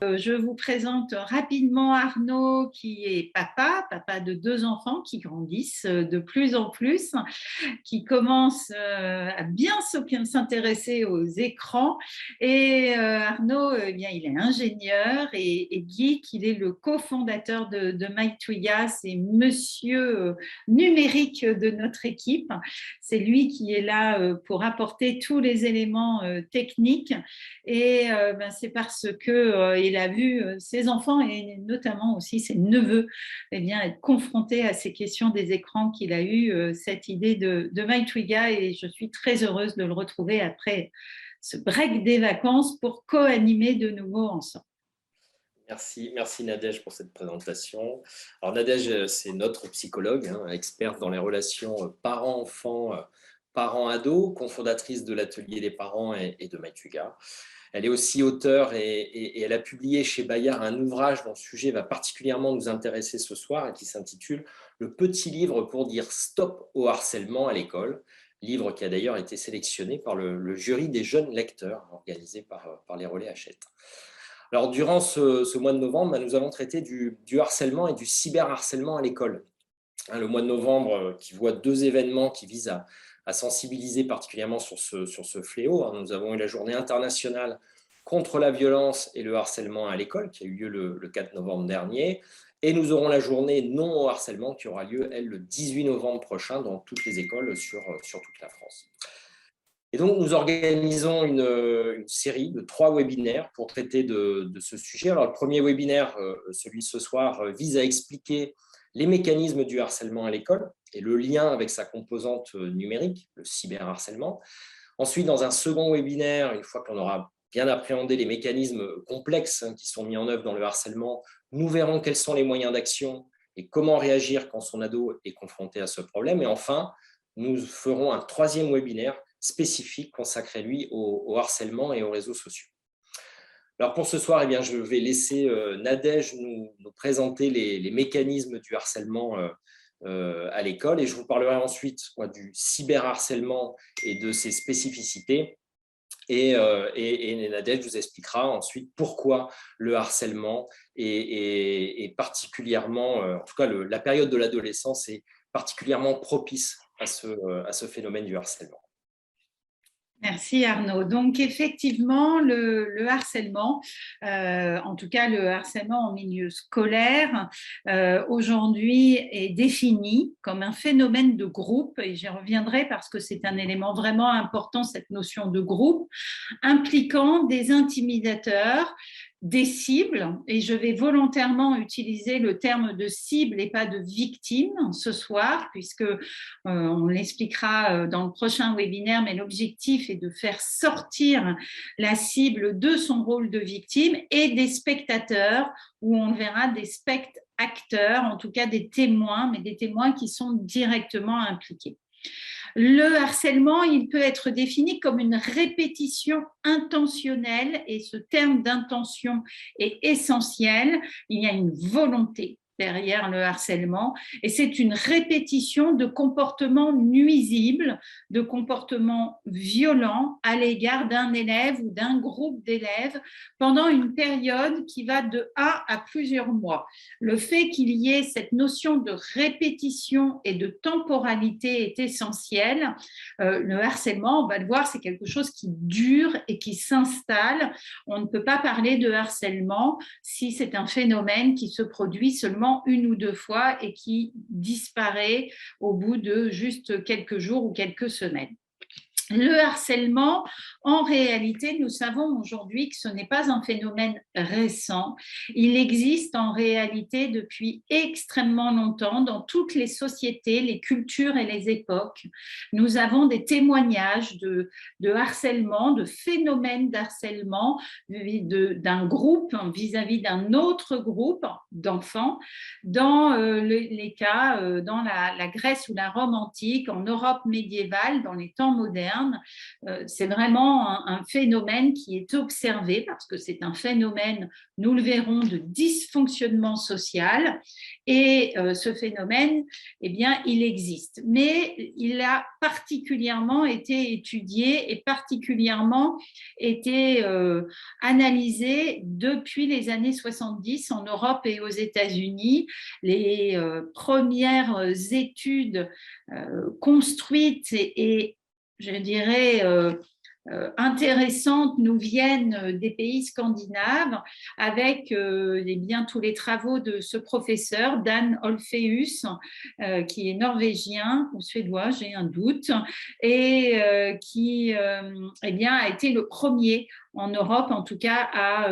Je vous présente rapidement Arnaud, qui est papa de deux enfants qui grandissent de plus en plus, qui commence à bien s'intéresser aux écrans. Et Arnaud, eh bien, il est ingénieur et geek. Il est le cofondateur de MyTwiga. C'est monsieur numérique de notre équipe. C'est lui qui est là pour apporter tous les éléments techniques. Et c'est parce que il a vu ses enfants et notamment aussi ses neveux eh bien, être confrontés à ces questions des écrans qu'il a eu cette idée de MyTwiga, et je suis très heureuse de le retrouver après ce break des vacances pour co-animer de nouveau ensemble. Merci Nadège pour cette présentation. Alors Nadège, c'est notre psychologue, experte dans les relations parents-enfants, parents-ados, cofondatrice de l'atelier des parents et de MyTwiga. Elle est aussi auteure et elle a publié chez Bayard un ouvrage dont le sujet va particulièrement nous intéresser ce soir et qui s'intitule « Le petit livre pour dire stop au harcèlement à l'école », livre qui a d'ailleurs été sélectionné par le jury des jeunes lecteurs organisé par les Relais Hachette. Alors, durant ce mois de novembre, nous avons traité du harcèlement et du cyberharcèlement à l'école. Le mois de novembre qui voit deux événements qui visent à sensibiliser particulièrement sur ce fléau. Nous avons eu la journée internationale contre la violence et le harcèlement à l'école qui a eu lieu le 4 novembre dernier. Et nous aurons la journée non au harcèlement qui aura lieu, elle, le 18 novembre prochain dans toutes les écoles sur toute la France. Et donc, nous organisons une série de 3 webinaires pour traiter de ce sujet. Alors, le premier webinaire, celui de ce soir, vise à expliquer les mécanismes du harcèlement à l'école et le lien avec sa composante numérique, le cyberharcèlement. Ensuite, dans un second webinaire, une fois qu'on aura bien appréhendé les mécanismes complexes qui sont mis en œuvre dans le harcèlement, nous verrons quels sont les moyens d'action et comment réagir quand son ado est confronté à ce problème. Et enfin, nous ferons un troisième webinaire spécifique consacré, lui, au harcèlement et aux réseaux sociaux. Alors pour ce soir, eh bien, je vais laisser Nadège nous présenter les mécanismes du harcèlement à l'école, et je vous parlerai ensuite du cyberharcèlement et de ses spécificités. Et Nadège vous expliquera ensuite pourquoi le harcèlement est particulièrement, en tout cas la période de l'adolescence est particulièrement propice à ce phénomène du harcèlement. Merci Arnaud. Donc effectivement, le harcèlement, en tout cas le harcèlement en milieu scolaire, aujourd'hui est défini comme un phénomène de groupe, et j'y reviendrai parce que c'est un élément vraiment important, cette notion de groupe, impliquant des intimidateurs, des cibles, et je vais volontairement utiliser le terme de cible et pas de victime ce soir, puisque on l'expliquera dans le prochain webinaire, mais l'objectif est de faire sortir la cible de son rôle de victime et des spectateurs, où on verra des spectateurs, en tout cas des témoins, mais des témoins qui sont directement impliqués. Le harcèlement, il peut être défini comme une répétition intentionnelle, et ce terme d'intention est essentiel. Il y a une volonté derrière le harcèlement, et c'est une répétition de comportements nuisibles, de comportements violents à l'égard d'un élève ou d'un groupe d'élèves pendant une période qui va de 1 à plusieurs mois. Le fait qu'il y ait cette notion de répétition et de temporalité est essentiel. Le harcèlement, on va le voir, c'est quelque chose qui dure et qui s'installe. On ne peut pas parler de harcèlement si c'est un phénomène qui se produit seulement 1 ou 2 fois et qui disparaît au bout de juste quelques jours ou quelques semaines. Le harcèlement, en réalité, nous savons aujourd'hui que ce n'est pas un phénomène récent. Il existe en réalité depuis extrêmement longtemps dans toutes les sociétés, les cultures et les époques. Nous avons des témoignages de harcèlement, de phénomènes d'harcèlement d'un groupe vis-à-vis d'un autre groupe d'enfants, dans les cas dans la Grèce ou la Rome antique, en Europe médiévale, dans les temps modernes, moderne. C'est vraiment un phénomène qui est observé parce que c'est un phénomène, nous le verrons, de dysfonctionnement social. Et ce phénomène, eh bien, il existe. Mais il a particulièrement été étudié et particulièrement été analysé depuis les années 70 en Europe et aux États-Unis. Les premières études construites et je dirais intéressantes nous viennent des pays scandinaves avec bien tous les travaux de ce professeur Dan Olfeus qui est norvégien ou suédois, j'ai un doute, et qui eh bien, a été le premier en Europe, en tout cas, à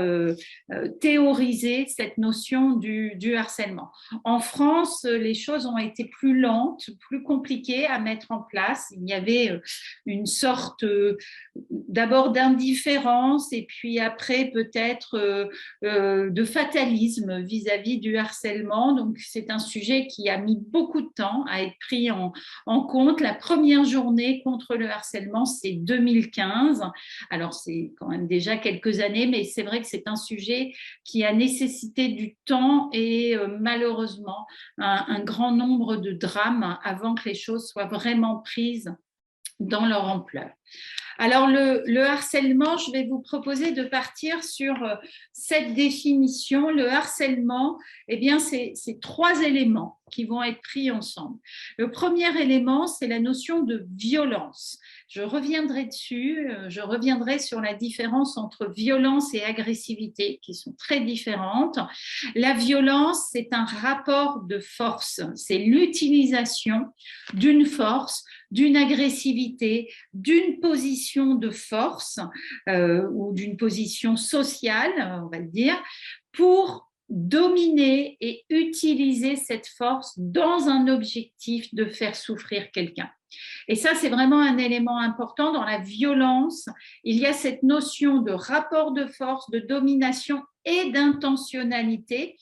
théoriser cette notion du harcèlement. En France, les choses ont été plus lentes, plus compliquées à mettre en place. Il y avait une sorte d'abord d'indifférence et puis après peut-être de fatalisme vis-à-vis du harcèlement. Donc, c'est un sujet qui a mis beaucoup de temps à être pris en compte. La première journée contre le harcèlement, c'est 2015. Alors, c'est quand même déjà quelques années, mais c'est vrai que c'est un sujet qui a nécessité du temps et malheureusement un grand nombre de drames avant que les choses soient vraiment prises dans leur ampleur. Alors, le harcèlement, je vais vous proposer de partir sur cette définition. Le harcèlement, eh bien, c'est trois éléments qui vont être pris ensemble. Le premier élément, c'est la notion de violence. Je reviendrai dessus, je reviendrai sur la différence entre violence et agressivité, qui sont très différentes. La violence, c'est un rapport de force, c'est l'utilisation d'une force, d'une agressivité, d'une position de force ou d'une position sociale, on va le dire, pour dominer et utiliser cette force dans un objectif de faire souffrir quelqu'un. Et ça, c'est vraiment un élément important. Dans la violence, il y a cette notion de rapport de force, de domination et d'intentionnalité.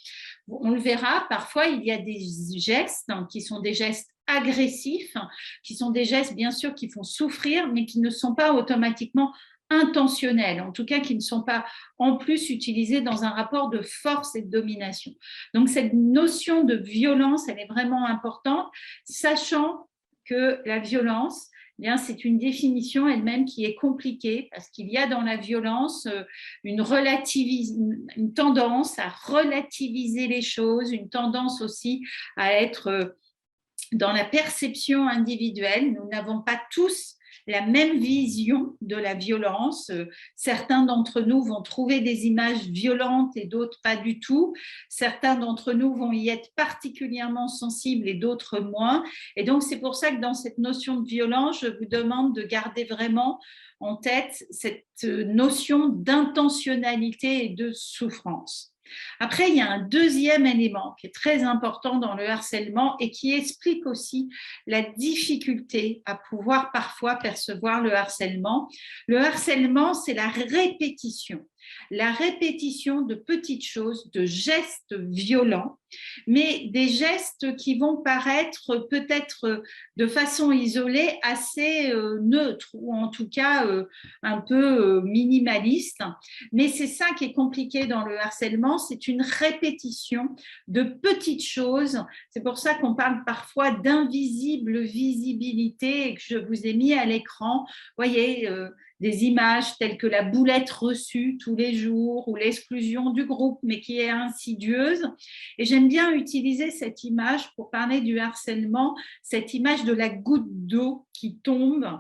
On le verra, parfois, il y a des gestes qui sont des gestes agressifs, qui sont des gestes, bien sûr, qui font souffrir, mais qui ne sont pas automatiquement intentionnels, en tout cas qui ne sont pas en plus utilisés dans un rapport de force et de domination. Donc, cette notion de violence, elle est vraiment importante, sachant que la violence, eh bien, c'est une définition elle-même qui est compliquée parce qu'il y a dans la violence une tendance à relativiser les choses, une tendance aussi à être dans la perception individuelle. Nous n'avons pas tous la même vision de la violence. Certains d'entre nous vont trouver des images violentes et d'autres pas du tout. Certains d'entre nous vont y être particulièrement sensibles et d'autres moins. Et donc, c'est pour ça que dans cette notion de violence, je vous demande de garder vraiment en tête cette notion d'intentionnalité et de souffrance. Après, il y a un deuxième élément qui est très important dans le harcèlement et qui explique aussi la difficulté à pouvoir parfois percevoir le harcèlement. Le harcèlement, c'est la répétition de petites choses, de gestes violents, mais des gestes qui vont paraître peut-être de façon isolée assez neutres ou en tout cas un peu minimaliste. Mais c'est ça qui est compliqué dans le harcèlement, c'est une répétition de petites choses. C'est pour ça qu'on parle parfois d'invisible visibilité et que je vous ai mis à l'écran. Vous voyez, des images telles que la boulette reçue tous les jours ou l'exclusion du groupe, mais qui est insidieuse. Et j'aime bien utiliser cette image pour parler du harcèlement, cette image de la goutte d'eau qui tombe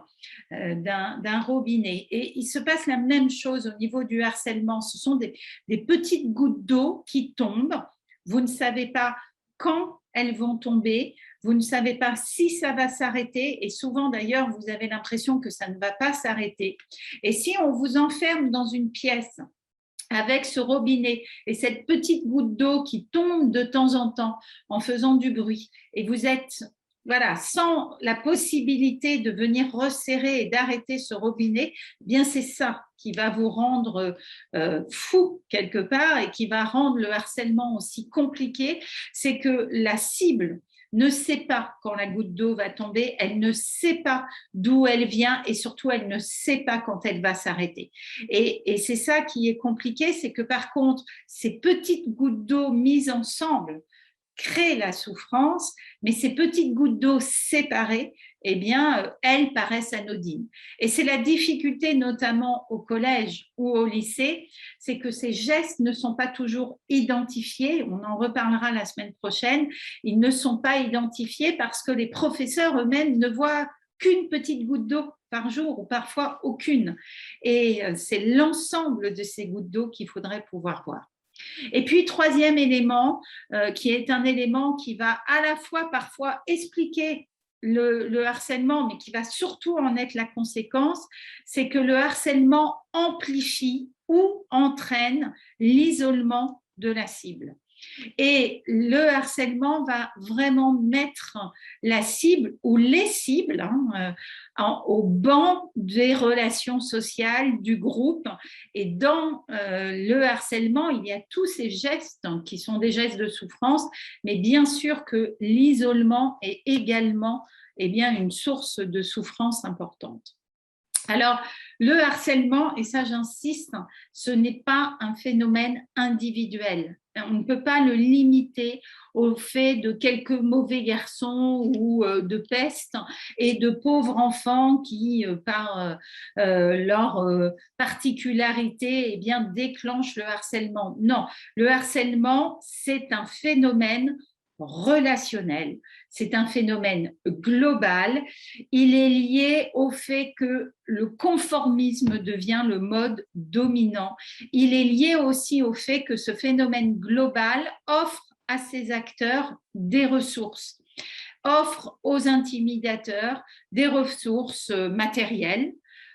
d'un robinet. Et il se passe la même chose au niveau du harcèlement. Ce sont des petites gouttes d'eau qui tombent. Vous ne savez pas quand elles vont tomber. Vous ne savez pas si ça va s'arrêter et souvent d'ailleurs vous avez l'impression que ça ne va pas s'arrêter. Et si on vous enferme dans une pièce avec ce robinet et cette petite goutte d'eau qui tombe de temps en temps en faisant du bruit et vous êtes sans la possibilité de venir resserrer et d'arrêter ce robinet, eh bien c'est ça qui va vous rendre fou quelque part et qui va rendre le harcèlement aussi compliqué, c'est que la cible ne sait pas quand la goutte d'eau va tomber, elle ne sait pas d'où elle vient et surtout, elle ne sait pas quand elle va s'arrêter. Et c'est ça qui est compliqué, c'est que par contre, ces petites gouttes d'eau mises ensemble créent la souffrance, mais ces petites gouttes d'eau séparées, eh bien, elles paraissent anodines. Et c'est la difficulté, notamment au collège ou au lycée, c'est que ces gestes ne sont pas toujours identifiés. On en reparlera la semaine prochaine. Ils ne sont pas identifiés parce que les professeurs eux-mêmes ne voient qu'une petite goutte d'eau par jour ou parfois aucune. Et c'est l'ensemble de ces gouttes d'eau qu'il faudrait pouvoir voir. Et puis, troisième élément, qui est un élément qui va à la fois parfois expliquer le harcèlement, mais qui va surtout en être la conséquence, c'est que le harcèlement amplifie ou entraîne l'isolement de la cible. Et le harcèlement va vraiment mettre la cible ou les cibles au banc des relations sociales du groupe. Et dans le harcèlement, il y a tous ces gestes qui sont des gestes de souffrance, mais bien sûr que l'isolement est également une source de souffrance importante. Alors, le harcèlement, et ça j'insiste, ce n'est pas un phénomène individuel. On ne peut pas le limiter au fait de quelques mauvais garçons ou de peste et de pauvres enfants qui, par leur particularité, déclenchent le harcèlement. Non, le harcèlement, c'est un phénomène relationnel, c'est un phénomène global. Il est lié au fait que le conformisme devient le mode dominant. Il est lié aussi au fait que ce phénomène global offre à ses acteurs des ressources, offre aux intimidateurs des ressources matérielles,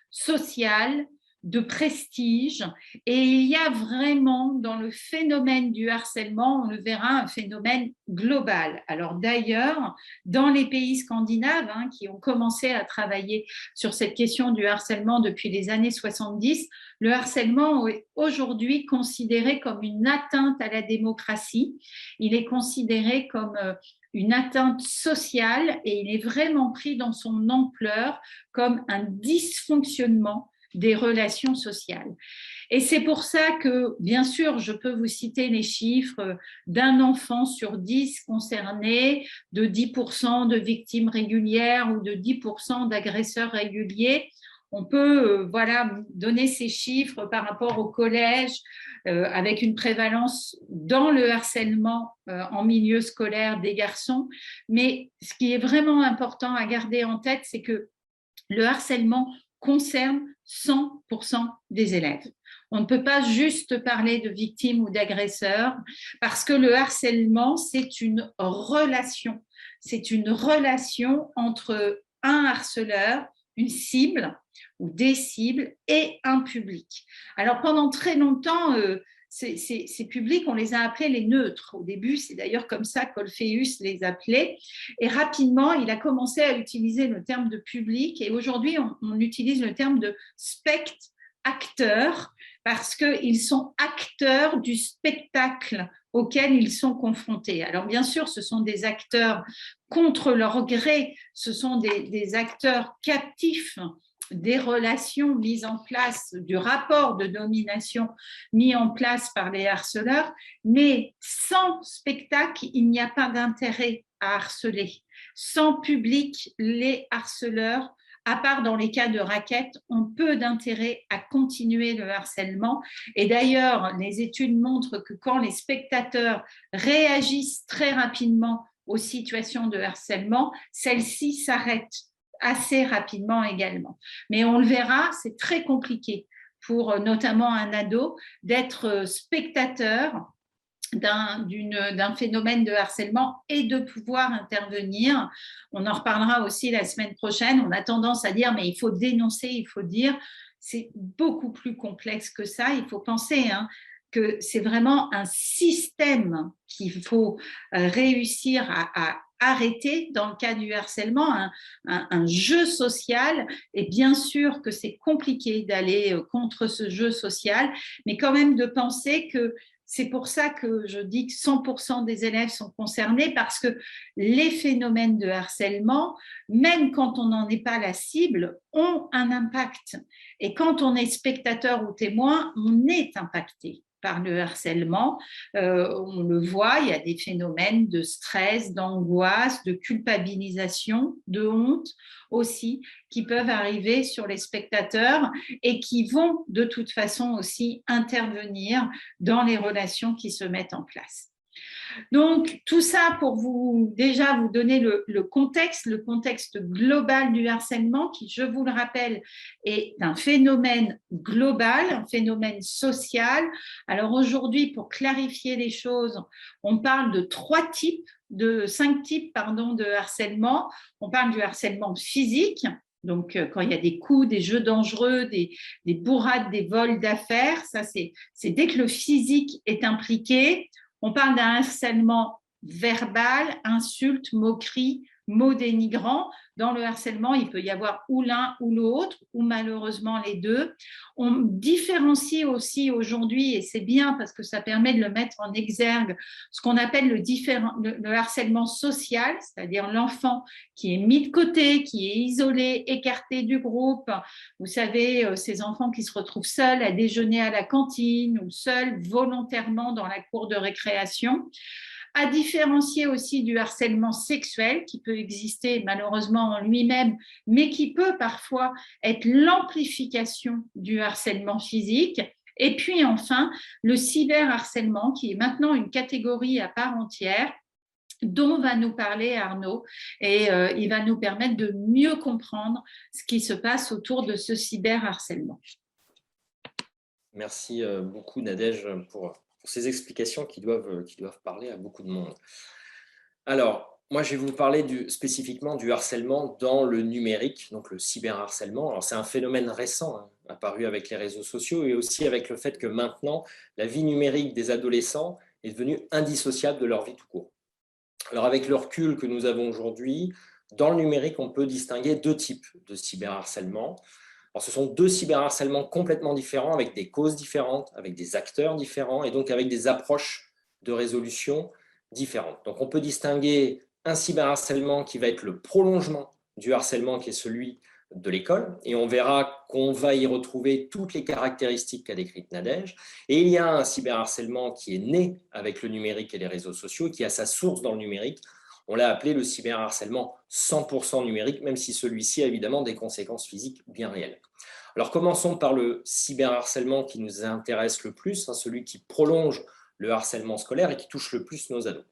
sociales, de prestige. Et il y a vraiment dans le phénomène du harcèlement, on le verra, un phénomène global. Alors d'ailleurs, dans les pays scandinaves qui ont commencé à travailler sur cette question du harcèlement depuis les années 70, le harcèlement est aujourd'hui considéré comme une atteinte à la démocratie. Il est considéré comme une atteinte sociale et il est vraiment pris dans son ampleur comme un dysfonctionnement des relations sociales. Et c'est pour ça que, bien sûr, je peux vous citer les chiffres d'un enfant sur 10 concerné, de 10% de victimes régulières ou de 10% d'agresseurs réguliers. On peut donner ces chiffres par rapport au collège avec une prévalence dans le harcèlement en milieu scolaire des garçons. Mais ce qui est vraiment important à garder en tête, c'est que le harcèlement concerne 100% des élèves. On ne peut pas juste parler de victimes ou d'agresseurs parce que le harcèlement, c'est une relation. C'est une relation entre un harceleur, une cible ou des cibles et un public. Alors pendant très longtemps, ces publics, on les a appelés les neutres. Au début, c'est d'ailleurs comme ça qu'Orpheus les appelait. Et rapidement, il a commencé à utiliser le terme de public. Et aujourd'hui, on utilise le terme de spectateur parce qu'ils sont acteurs du spectacle auquel ils sont confrontés. Alors bien sûr, ce sont des acteurs contre leur gré, ce sont des acteurs captifs des relations mises en place, du rapport de domination mis en place par les harceleurs, mais sans spectacle, il n'y a pas d'intérêt à harceler. Sans public, les harceleurs, à part dans les cas de raquettes, ont peu d'intérêt à continuer le harcèlement. Et d'ailleurs, les études montrent que quand les spectateurs réagissent très rapidement aux situations de harcèlement, celles-ci s'arrêtent assez rapidement également. Mais on le verra, c'est très compliqué pour notamment un ado d'être spectateur d'un phénomène de harcèlement et de pouvoir intervenir. On en reparlera aussi la semaine prochaine. On a tendance à dire mais il faut dénoncer, il faut dire. C'est beaucoup plus complexe que ça. Il faut penser que c'est vraiment un système qu'il faut réussir à arrêter dans le cas du harcèlement, un jeu social. Et bien sûr que c'est compliqué d'aller contre ce jeu social, mais quand même de penser que C'est pour ça que je dis que 100% des élèves sont concernés parce que les phénomènes de harcèlement, même quand on n'en est pas la cible, ont un impact. Et quand on est spectateur ou témoin, on est impacté par le harcèlement. On le voit, il y a des phénomènes de stress, d'angoisse, de culpabilisation, de honte aussi qui peuvent arriver sur les spectateurs et qui vont de toute façon aussi intervenir dans les relations qui se mettent en place. Donc, tout ça pour vous déjà vous donner le contexte global du harcèlement qui, je vous le rappelle, est un phénomène global, un phénomène social. Alors aujourd'hui, pour clarifier les choses, on parle de cinq types de harcèlement. On parle du harcèlement physique, donc quand il y a des coups, des jeux dangereux, des bourrades, des vols d'affaires, ça c'est dès que le physique est impliqué. On parle d'un harcèlement verbal, insultes, moqueries, mots dénigrants. Dans le harcèlement, il peut y avoir ou l'un ou l'autre, ou malheureusement les deux. On différencie aussi aujourd'hui, et c'est bien parce que ça permet de le mettre en exergue, ce qu'on appelle le harcèlement social, c'est-à-dire l'enfant qui est mis de côté, qui est isolé, écarté du groupe. Vous savez, ces enfants qui se retrouvent seuls à déjeuner à la cantine ou seuls volontairement dans la cour de récréation. À différencier aussi du harcèlement sexuel qui peut exister malheureusement en lui-même, mais qui peut parfois être l'amplification du harcèlement physique. Et puis enfin, le cyberharcèlement qui est maintenant une catégorie à part entière dont va nous parler Arnaud et il va nous permettre de mieux comprendre ce qui se passe autour de ce cyberharcèlement. Merci beaucoup Nadège pour ces explications qui doivent parler à beaucoup de monde. Alors, moi je vais vous parler spécifiquement du harcèlement dans le numérique, donc le cyberharcèlement. Alors c'est un phénomène récent, apparu avec les réseaux sociaux et aussi avec le fait que maintenant la vie numérique des adolescents est devenue indissociable de leur vie tout court. Alors avec le recul que nous avons aujourd'hui, dans le numérique on peut distinguer deux types de cyberharcèlement. Alors, ce sont deux cyberharcèlements complètement différents, avec des causes différentes, avec des acteurs différents et donc avec des approches de résolution différentes. Donc, on peut distinguer un cyberharcèlement qui va être le prolongement du harcèlement qui est celui de l'école, et on verra qu'on va y retrouver toutes les caractéristiques qu'a décrites Nadège. Et il y a un cyberharcèlement qui est né avec le numérique et les réseaux sociaux, qui a sa source dans le numérique. On l'a appelé le cyberharcèlement 100% numérique, même si celui-ci a évidemment des conséquences physiques bien réelles. Alors commençons par le cyberharcèlement qui nous intéresse le plus, celui qui prolonge le harcèlement scolaire et qui touche le plus nos ados.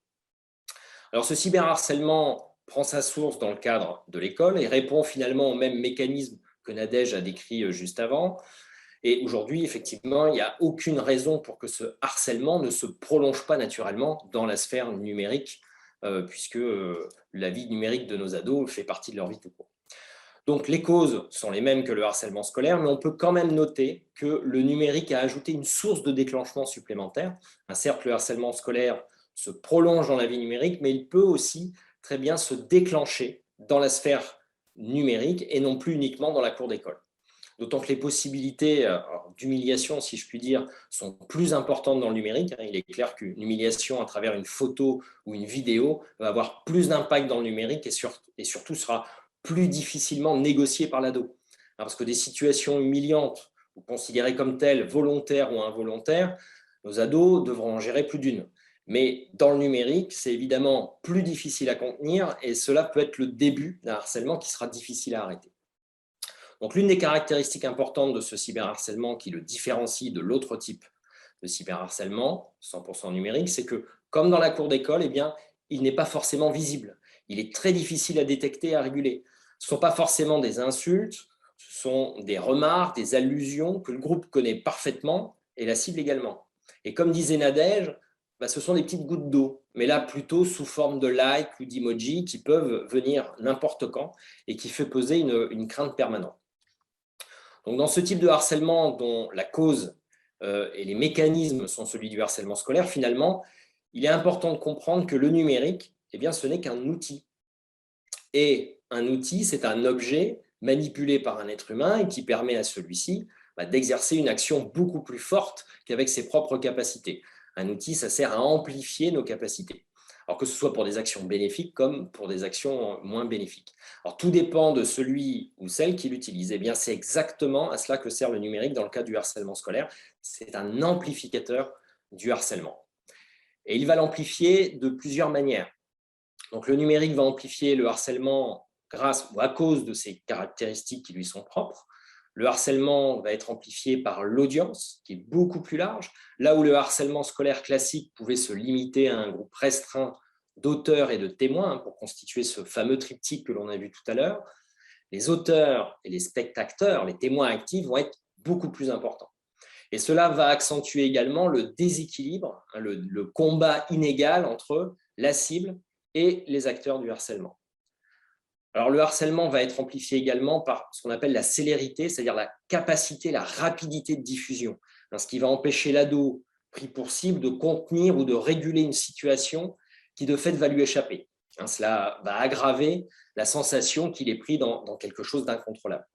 Alors ce cyberharcèlement prend sa source dans le cadre de l'école et répond finalement au même mécanisme que Nadège a décrit juste avant. Et aujourd'hui, effectivement, il n'y a aucune raison pour que ce harcèlement ne se prolonge pas naturellement dans la sphère numérique, puisque la vie numérique de nos ados fait partie de leur vie tout court. Donc les causes sont les mêmes que le harcèlement scolaire, mais on peut quand même noter que le numérique a ajouté une source de déclenchement supplémentaire. Certes, le harcèlement scolaire se prolonge dans la vie numérique, mais il peut aussi très bien se déclencher dans la sphère numérique et non plus uniquement dans la cour d'école. D'autant que les possibilités d'humiliation, si je puis dire, sont plus importantes dans le numérique. Il est clair qu'une humiliation à travers une photo ou une vidéo va avoir plus d'impact dans le numérique et surtout sera plus difficilement négociée par l'ado. Parce que des situations humiliantes, ou considérées comme telles, volontaires ou involontaires, nos ados devront en gérer plus d'une. Mais dans le numérique, c'est évidemment plus difficile à contenir et cela peut être le début d'un harcèlement qui sera difficile à arrêter. Donc, l'une des caractéristiques importantes de ce cyberharcèlement qui le différencie de l'autre type de cyberharcèlement, 100% numérique, c'est que, comme dans la cour d'école, eh bien, il n'est pas forcément visible. Il est très difficile à détecter et à réguler. Ce ne sont pas forcément des insultes, ce sont des remarques, des allusions que le groupe connaît parfaitement et la cible également. Et comme disait Nadège, ce sont des petites gouttes d'eau, mais là plutôt sous forme de like ou d'emoji qui peuvent venir n'importe quand et qui fait peser une crainte permanente. Donc, dans ce type de harcèlement dont la cause et les mécanismes sont celui du harcèlement scolaire, finalement, il est important de comprendre que le numérique, eh bien, ce n'est qu'un outil. Et un outil, c'est un objet manipulé par un être humain et qui permet à celui-ci d'exercer une action beaucoup plus forte qu'avec ses propres capacités. Un outil, ça sert à amplifier nos capacités. Alors que ce soit pour des actions bénéfiques comme pour des actions moins bénéfiques. Alors tout dépend de celui ou celle qui l'utilise. Eh bien, c'est exactement à cela que sert le numérique dans le cas du harcèlement scolaire. C'est un amplificateur du harcèlement. Et il va l'amplifier de plusieurs manières. Donc le numérique va amplifier le harcèlement grâce ou à cause de ses caractéristiques qui lui sont propres. Le harcèlement va être amplifié par l'audience, qui est beaucoup plus large. Là où le harcèlement scolaire classique pouvait se limiter à un groupe restreint d'auteurs et de témoins pour constituer ce fameux triptyque que l'on a vu tout à l'heure, les auteurs et les spectateurs, les témoins actifs, vont être beaucoup plus importants. Et cela va accentuer également le déséquilibre, le combat inégal entre la cible et les acteurs du harcèlement. Alors, le harcèlement va être amplifié également par ce qu'on appelle la célérité, c'est-à-dire la capacité, la rapidité de diffusion, ce qui va empêcher l'ado pris pour cible de contenir ou de réguler une situation qui de fait va lui échapper. Cela va aggraver la sensation qu'il est pris dans quelque chose d'incontrôlable.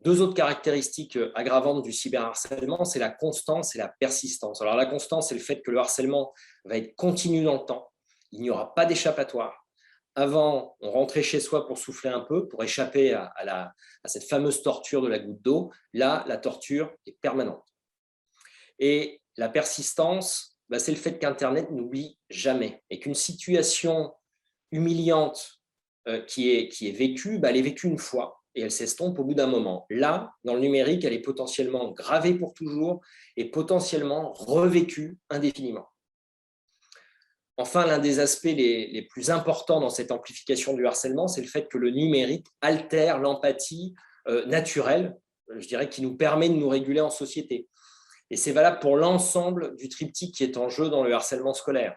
Deux autres caractéristiques aggravantes du cyberharcèlement, c'est la constance et la persistance. Alors la constance, c'est le fait que le harcèlement va être continu dans le temps, il n'y aura pas d'échappatoire. Avant, on rentrait chez soi pour souffler un peu, pour échapper à cette fameuse torture de la goutte d'eau. Là, la torture est permanente. Et la persistance, c'est le fait qu'Internet n'oublie jamais et qu'une situation humiliante qui est vécue, elle est vécue une fois et elle s'estompe au bout d'un moment. Là, dans le numérique, elle est potentiellement gravée pour toujours et potentiellement revécue indéfiniment. Enfin, l'un des aspects les plus importants dans cette amplification du harcèlement, c'est le fait que le numérique altère l'empathie naturelle, je dirais, qui nous permet de nous réguler en société. Et c'est valable pour l'ensemble du triptyque qui est en jeu dans le harcèlement scolaire.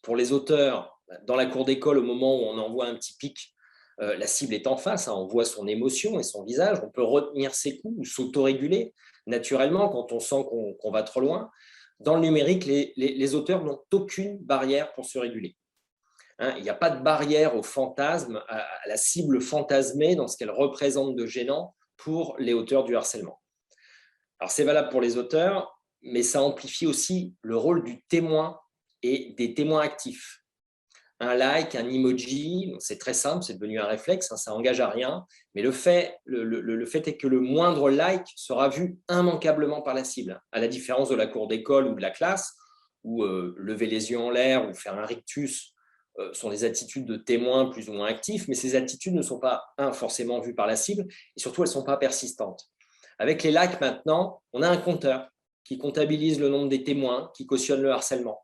Pour les auteurs, dans la cour d'école, au moment où on envoie un petit pic, la cible est en face, on voit son émotion et son visage, on peut retenir ses coups ou s'autoréguler naturellement quand on sent qu'on va trop loin. Dans le numérique, les auteurs n'ont aucune barrière pour se réguler. Il n'y a pas de barrière au fantasme, à la cible fantasmée dans ce qu'elle représente de gênant pour les auteurs du harcèlement. Alors c'est valable pour les auteurs, mais ça amplifie aussi le rôle du témoin et des témoins actifs. Un like, un emoji, c'est très simple, c'est devenu un réflexe, ça n'engage à rien, mais le fait est que le moindre like sera vu immanquablement par la cible, à la différence de la cour d'école ou de la classe, où lever les yeux en l'air ou faire un rictus sont des attitudes de témoins plus ou moins actifs, mais ces attitudes ne sont pas, forcément vues par la cible, et surtout, elles ne sont pas persistantes. Avec les likes maintenant, on a un compteur qui comptabilise le nombre des témoins, qui cautionne le harcèlement.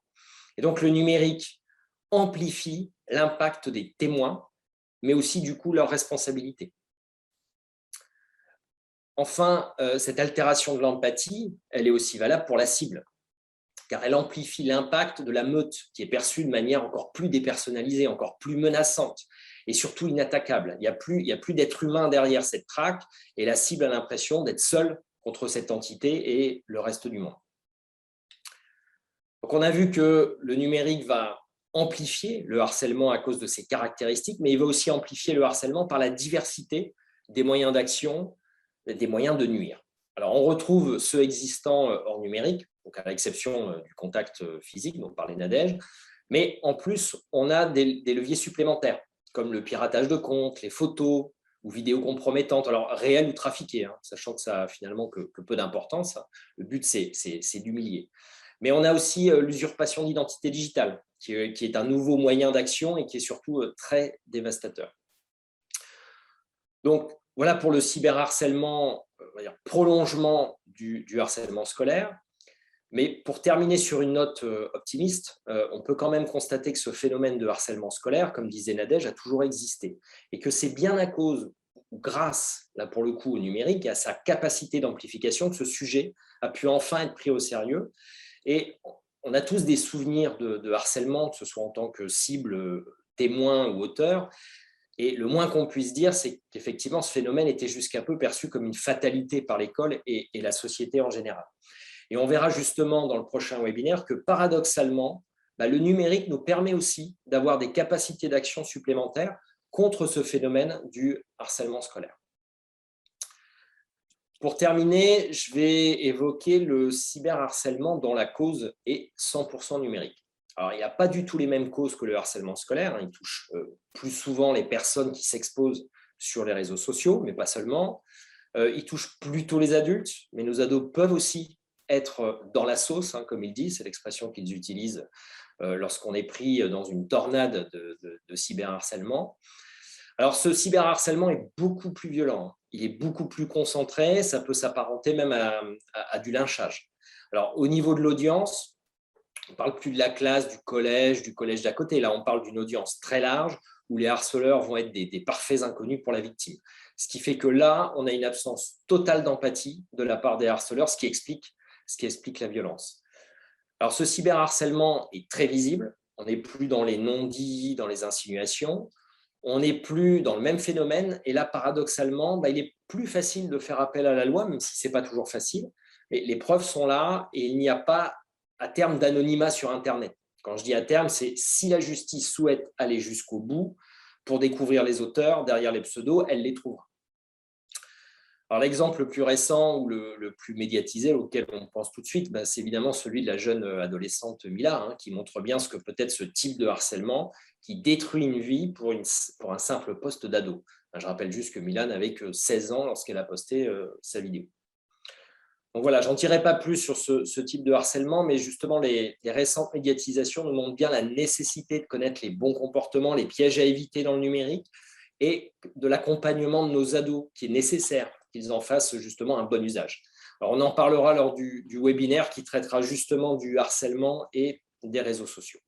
Et donc, le numérique amplifie l'impact des témoins, mais aussi du coup leur responsabilité. Enfin, cette altération de l'empathie, elle est aussi valable pour la cible, car elle amplifie l'impact de la meute qui est perçue de manière encore plus dépersonnalisée, encore plus menaçante et surtout inattaquable. Il n'y a plus d'être humain derrière cette traque et la cible a l'impression d'être seule contre cette entité et le reste du monde. Donc on a vu que le numérique va amplifier le harcèlement à cause de ses caractéristiques, mais il va aussi amplifier le harcèlement par la diversité des moyens d'action, des moyens de nuire. Alors, on retrouve ceux existants hors numérique, donc à l'exception du contact physique dont parlait Nadège, mais en plus, on a des leviers supplémentaires, comme le piratage de comptes, les photos ou vidéos compromettantes, alors réelles ou trafiquées, sachant que ça a finalement que peu d'importance. Le but, c'est d'humilier. Mais on a aussi l'usurpation d'identité digitale, qui est un nouveau moyen d'action et qui est surtout très dévastateur. Donc, voilà pour le cyberharcèlement, prolongement du harcèlement scolaire. Mais pour terminer sur une note optimiste, on peut quand même constater que ce phénomène de harcèlement scolaire, comme disait Nadège, a toujours existé. Et que c'est bien à cause, ou grâce, là pour le coup, au numérique et à sa capacité d'amplification, que ce sujet a pu enfin être pris au sérieux. Et on a tous des souvenirs de harcèlement, que ce soit en tant que cible, témoin ou auteur. Et le moins qu'on puisse dire, c'est qu'effectivement, ce phénomène était jusqu'à peu perçu comme une fatalité par l'école et la société en général. Et on verra justement dans le prochain webinaire que paradoxalement, le numérique nous permet aussi d'avoir des capacités d'action supplémentaires contre ce phénomène du harcèlement scolaire. Pour terminer, je vais évoquer le cyberharcèlement dont la cause est 100% numérique. Alors, il n'y a pas du tout les mêmes causes que le harcèlement scolaire. Il touche plus souvent les personnes qui s'exposent sur les réseaux sociaux, mais pas seulement. Il touche plutôt les adultes, mais nos ados peuvent aussi être dans la sauce, comme ils disent, c'est l'expression qu'ils utilisent lorsqu'on est pris dans une tornade de cyberharcèlement. Alors, ce cyberharcèlement est beaucoup plus violent, il est beaucoup plus concentré, ça peut s'apparenter même à du lynchage. Alors, au niveau de l'audience, on ne parle plus de la classe, du collège d'à côté. Là, on parle d'une audience très large où les harceleurs vont être des parfaits inconnus pour la victime. Ce qui fait que là, on a une absence totale d'empathie de la part des harceleurs, ce qui explique la violence. Alors, ce cyberharcèlement est très visible. On n'est plus dans les non-dits, dans les insinuations. On n'est plus dans le même phénomène. Et là, paradoxalement, il est plus facile de faire appel à la loi, même si ce n'est pas toujours facile. Mais les preuves sont là et il n'y a pas à terme d'anonymat sur Internet. Quand je dis à terme, c'est si la justice souhaite aller jusqu'au bout pour découvrir les auteurs derrière les pseudos, elle les trouvera. Alors, l'exemple le plus récent ou le plus médiatisé auquel on pense tout de suite, c'est évidemment celui de la jeune adolescente Mila, qui montre bien ce que peut être ce type de harcèlement qui détruit une vie pour un simple poste d'ado. Je rappelle juste que Mila n'avait que 16 ans lorsqu'elle a posté sa vidéo. Donc voilà, j'en dirai pas plus sur ce type de harcèlement, mais justement, les récentes médiatisations nous montrent bien la nécessité de connaître les bons comportements, les pièges à éviter dans le numérique et de l'accompagnement de nos ados qui est nécessaire qu'ils en fassent justement un bon usage. Alors, on en parlera lors du webinaire qui traitera justement du harcèlement et des réseaux sociaux.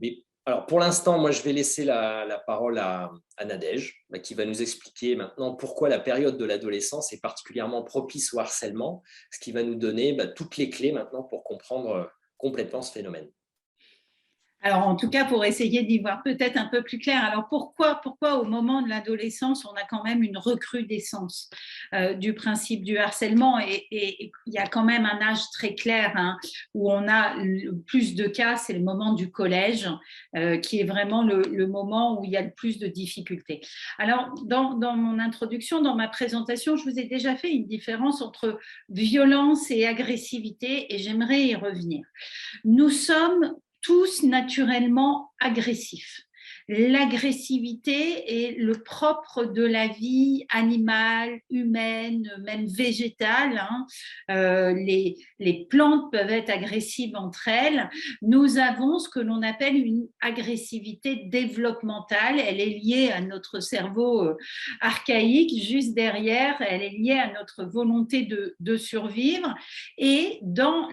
Mais alors, pour l'instant, moi, je vais laisser la parole à Nadège, qui va nous expliquer maintenant pourquoi la période de l'adolescence est particulièrement propice au harcèlement, ce qui va nous donner toutes les clés maintenant pour comprendre complètement ce phénomène. Alors, en tout cas, pour essayer d'y voir peut-être un peu plus clair. Alors, pourquoi au moment de l'adolescence, on a quand même une recrudescence du principe du harcèlement et il y a quand même un âge très clair où on a le plus de cas, c'est le moment du collège, qui est vraiment le moment où il y a le plus de difficultés. Alors, dans mon introduction, dans ma présentation, je vous ai déjà fait une différence entre violence et agressivité et j'aimerais y revenir. Nous sommes tous naturellement agressifs. L'agressivité est le propre de la vie animale, humaine, même végétale. Les plantes peuvent être agressives entre elles. Nous avons ce que l'on appelle une agressivité développementale. Elle est liée à notre cerveau archaïque. Juste derrière, elle est liée à notre volonté de survivre. Et dans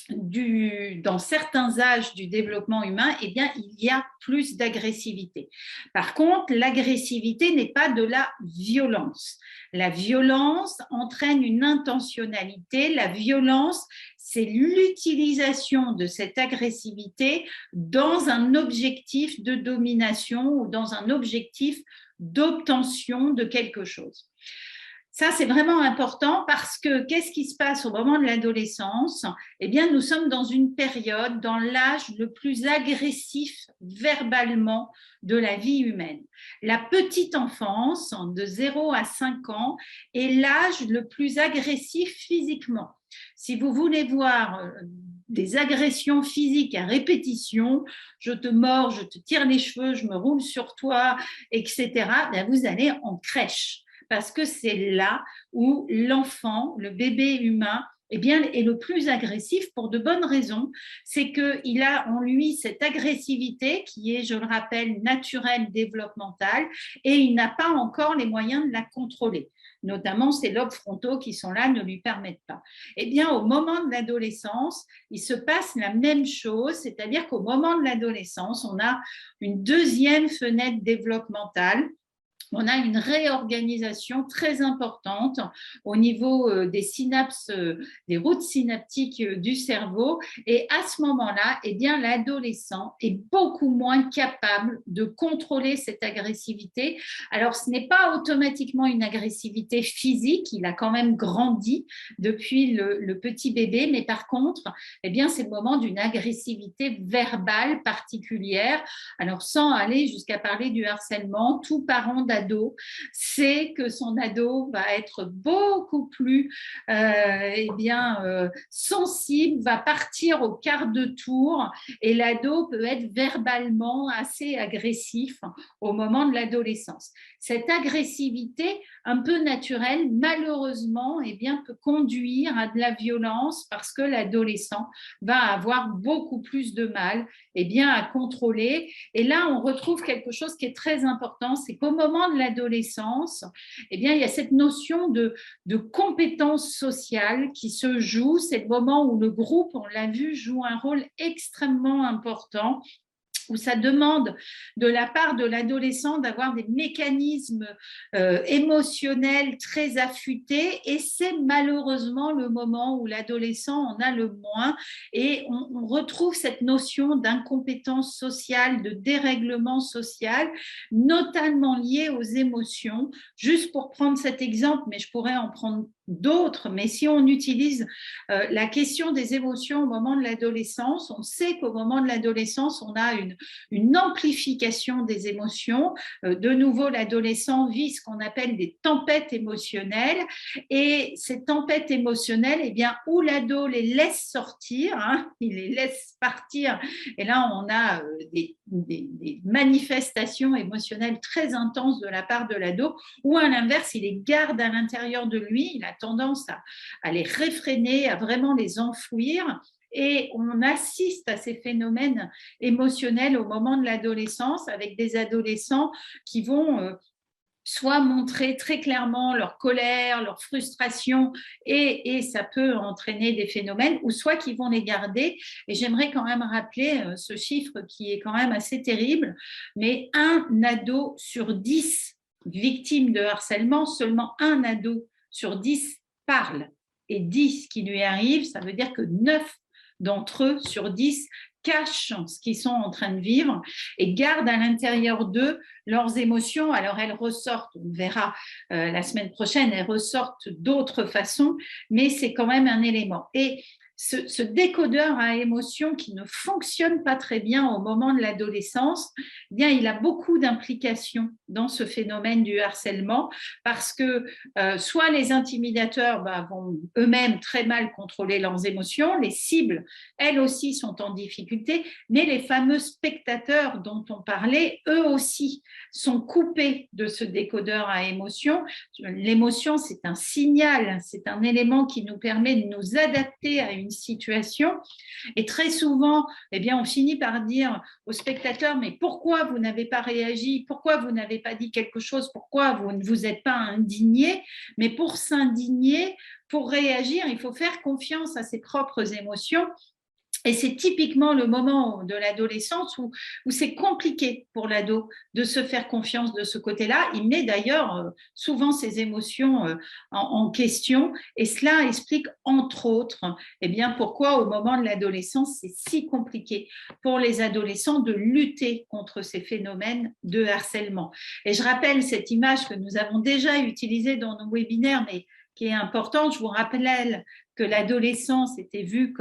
dans certains âges du développement humain, il y a plus d'agressivité. Par contre, l'agressivité n'est pas de la violence. La violence entraîne une intentionnalité. La violence, c'est l'utilisation de cette agressivité dans un objectif de domination ou dans un objectif d'obtention de quelque chose. Ça, c'est vraiment important parce que qu'est-ce qui se passe au moment de l'adolescence? Eh bien, nous sommes dans une période, dans l'âge le plus agressif verbalement de la vie humaine. La petite enfance, de 0 à 5 ans, est l'âge le plus agressif physiquement. Si vous voulez voir des agressions physiques à répétition, je te mords, je te tire les cheveux, je me roule sur toi, etc., vous allez en crèche. Parce que c'est là où l'enfant, le bébé humain, est le plus agressif pour de bonnes raisons. C'est qu'il a en lui cette agressivité qui est, je le rappelle, naturelle, développementale, et il n'a pas encore les moyens de la contrôler. Notamment, ces lobes frontaux qui sont là ne lui permettent pas. Eh bien, au moment de l'adolescence, il se passe la même chose, c'est-à-dire qu'au moment de l'adolescence, on a une deuxième fenêtre développementale. On a une réorganisation très importante au niveau des synapses, des routes synaptiques du cerveau. Et à ce moment-là, l'adolescent est beaucoup moins capable de contrôler cette agressivité. Alors, ce n'est pas automatiquement une agressivité physique, il a quand même grandi depuis le petit bébé, mais par contre, c'est le moment d'une agressivité verbale particulière. Alors, sans aller jusqu'à parler du harcèlement, tout parent d'adolescent l'ado, c'est que son ado va être beaucoup plus sensible, va partir au quart de tour, et l'ado peut être verbalement assez agressif au moment de l'adolescence. Cette agressivité un peu naturelle, malheureusement, peut conduire à de la violence parce que l'adolescent va avoir beaucoup plus de mal à contrôler. Et là, on retrouve quelque chose qui est très important, c'est qu'au moment de l'adolescence, il y a cette notion de compétence sociale qui se joue. C'est le moment où le groupe, on l'a vu, joue un rôle extrêmement important, où ça demande de la part de l'adolescent d'avoir des mécanismes émotionnels très affûtés, et c'est malheureusement le moment où l'adolescent en a le moins, et on retrouve cette notion d'incompétence sociale, de dérèglement social, notamment lié aux émotions. Juste pour prendre cet exemple, mais je pourrais en prendre d'autres, mais si on utilise la question des émotions au moment de l'adolescence, on sait qu'au moment de l'adolescence, on a une amplification des émotions. De nouveau, l'adolescent vit ce qu'on appelle des tempêtes émotionnelles, et ces tempêtes émotionnelles, où l'ado les laisse sortir, il les laisse partir, et là on a des manifestations émotionnelles très intenses de la part de l'ado, ou à l'inverse, il les garde à l'intérieur de lui, il a tendance à les réfréner, à vraiment les enfouir. Et on assiste à ces phénomènes émotionnels au moment de l'adolescence, avec des adolescents qui vont soit montrer très clairement leur colère, leur frustration, et ça peut entraîner des phénomènes, ou soit qu'ils vont les garder. Et j'aimerais quand même rappeler ce chiffre qui est quand même assez terrible, mais un ado sur 10 victimes de harcèlement, seulement un ado sur 10 parle et dit ce qui lui arrive. Ça veut dire que 9 d'entre eux sur 10 cachent ce qu'ils sont en train de vivre et gardent à l'intérieur d'eux leurs émotions. Alors elles ressortent, on verra la semaine prochaine, elles ressortent d'autres façons, mais c'est quand même un élément. Et ce décodeur à émotions qui ne fonctionne pas très bien au moment de l'adolescence, il a beaucoup d'implications dans ce phénomène du harcèlement, parce que soit les intimidateurs vont eux-mêmes très mal contrôler leurs émotions, les cibles, elles aussi, sont en difficulté, mais les fameux spectateurs dont on parlait, eux aussi, sont coupés de ce décodeur à émotions. L'émotion, c'est un signal, c'est un élément qui nous permet de nous adapter à une situation. Et très souvent, on finit par dire aux spectateurs: mais pourquoi vous n'avez pas réagi? Pourquoi vous n'avez pas dit quelque chose? Pourquoi vous ne vous êtes pas indigné? Mais pour s'indigner, pour réagir, il faut faire confiance à ses propres émotions. Et c'est typiquement le moment de l'adolescence où c'est compliqué pour l'ado de se faire confiance de ce côté-là. Il met d'ailleurs souvent ses émotions en question, et cela explique entre autres pourquoi au moment de l'adolescence c'est si compliqué pour les adolescents de lutter contre ces phénomènes de harcèlement. Et je rappelle cette image que nous avons déjà utilisée dans nos webinaires, mais qui est importante. Je vous rappelle que l'adolescence était vue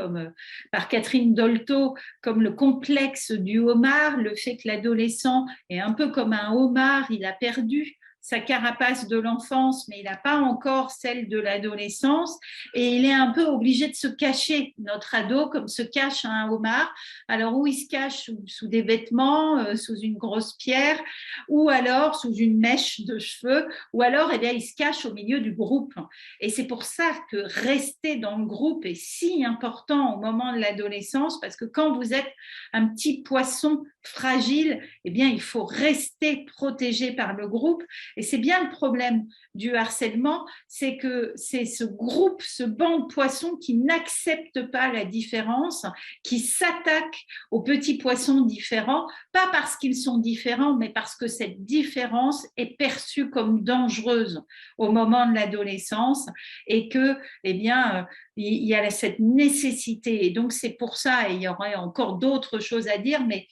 par Catherine Dolto comme le complexe du homard, le fait que l'adolescent est un peu comme un homard, il a perdu sa carapace de l'enfance, mais il n'a pas encore celle de l'adolescence, et il est un peu obligé de se cacher, notre ado, comme se cache un homard. Alors, où il se cache sous des vêtements, sous une grosse pierre, ou alors sous une mèche de cheveux, ou alors il se cache au milieu du groupe. Et c'est pour ça que rester dans le groupe est si important au moment de l'adolescence, parce que quand vous êtes un petit poisson fragile, il faut rester protégé par le groupe. Et c'est bien le problème du harcèlement, c'est que c'est ce groupe, ce banc de poissons qui n'accepte pas la différence, qui s'attaque aux petits poissons différents, pas parce qu'ils sont différents, mais parce que cette différence est perçue comme dangereuse au moment de l'adolescence, et que, il y a cette nécessité. Et donc, c'est pour ça, et il y aurait encore d'autres choses à dire, mais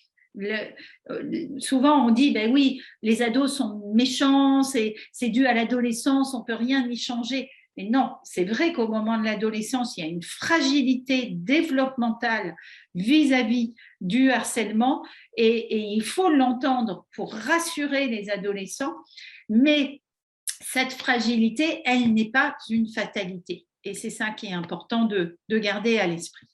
souvent on dit oui, les ados sont méchants, c'est dû à l'adolescence, on ne peut rien y changer. Mais non, c'est vrai qu'au moment de l'adolescence, il y a une fragilité développementale vis-à-vis du harcèlement, et il faut l'entendre pour rassurer les adolescents. Mais cette fragilité, elle n'est pas une fatalité. Et c'est ça qui est important de garder à l'esprit.